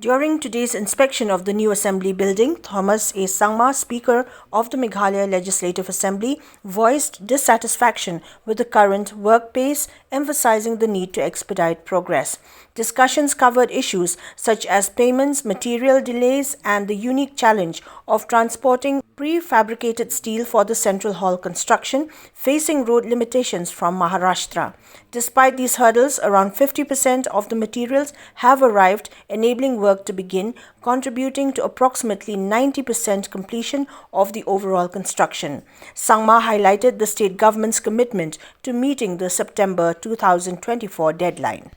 During today's inspection of the new Assembly building, Thomas A. Sangma, Speaker of the Meghalaya Legislative Assembly, voiced dissatisfaction with the current work pace, emphasizing the need to expedite progress. Discussions covered issues such as payments, material delays, and the unique challenge of transporting prefabricated steel for the Central Hall construction, facing road limitations from Maharashtra. Despite these hurdles, around 50% of the materials have arrived, enabling work to begin, contributing to approximately 90% completion of the overall construction. Sangma highlighted the state government's commitment to meeting the September 2024 deadline.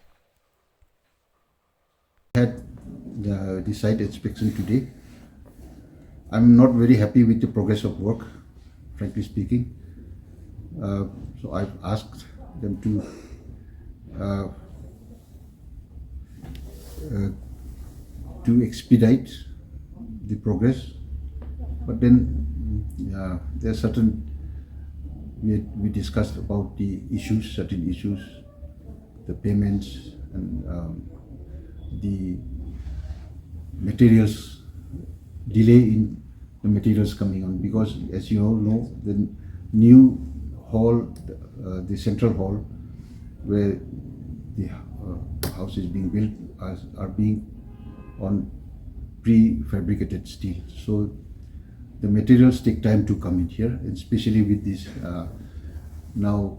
Had the site inspection today. I'm not very happy with the progress of work, frankly speaking. So I've asked them to expedite the progress, but then there are certain we discussed about the issues, certain issues, the payments and the materials, delay in the materials coming on, because as you all know, the new hall, the central hall where the house is being built are being on prefabricated steel. So the materials take time to come in here, and especially with this now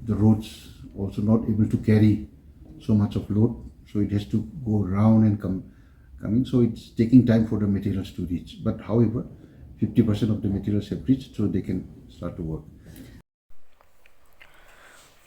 the roads also not able to carry so much of load, so it has to go around and come in. So it's taking time for the materials to reach. But however, 50% of the materials have reached, so they can start to work.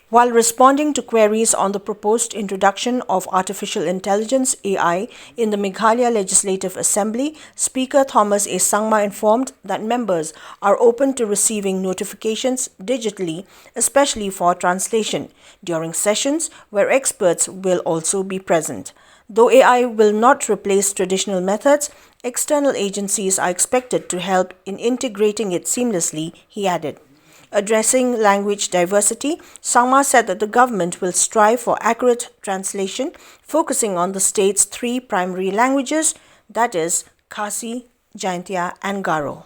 While responding to queries on the proposed introduction of artificial intelligence (AI) in the Meghalaya Legislative Assembly, Speaker Thomas A. Sangma informed that members are open to receiving notifications digitally, especially for translation, during sessions where experts will also be present. Though AI will not replace traditional methods, external agencies are expected to help in integrating it seamlessly, he added. Addressing language diversity, Sangma said that the government will strive for accurate translation, focusing on the state's three primary languages, that is, Khasi, Jaintia, and Garo.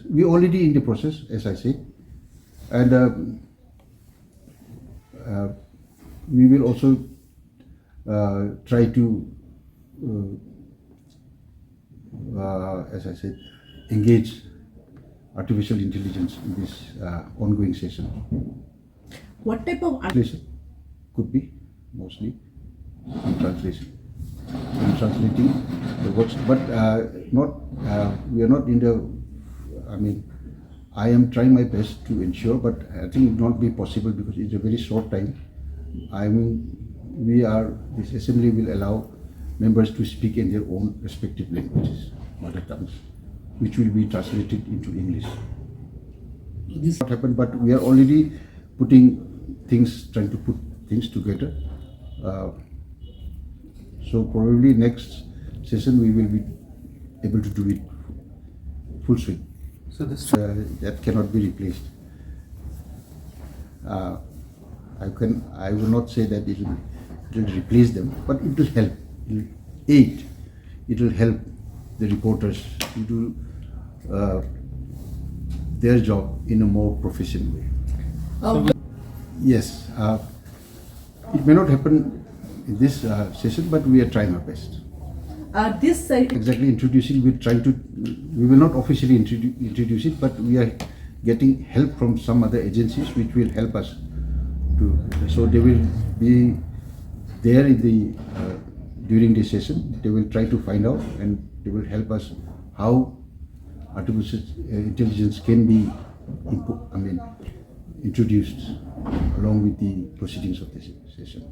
We're already in the process, as I said, and we will also try to, as I said, engage artificial intelligence in this ongoing session. What type of translation could be mostly in translation, in translating the words, but not we are not in the. I mean, I am trying my best to ensure, but I think it will not be possible because it's a very short time. I mean, this assembly will allow members to speak in their own respective languages, mother tongues, which will be translated into English. This not happened, but we are already trying to put things together. So probably next session we will be able to do it full swing. So this that cannot be replaced. I will not say that it will replace them, but it will help. It will aid. It will help the reporters to do their job in a more proficient way. Yes, it may not happen in this session, but we are trying our best. This site Exactly introducing, we will not officially introduce it, but we are getting help from some other agencies which will help us to. So they will be there in the during this session. They will try to find out and they will help us how artificial intelligence can be introduced along with the proceedings of this session.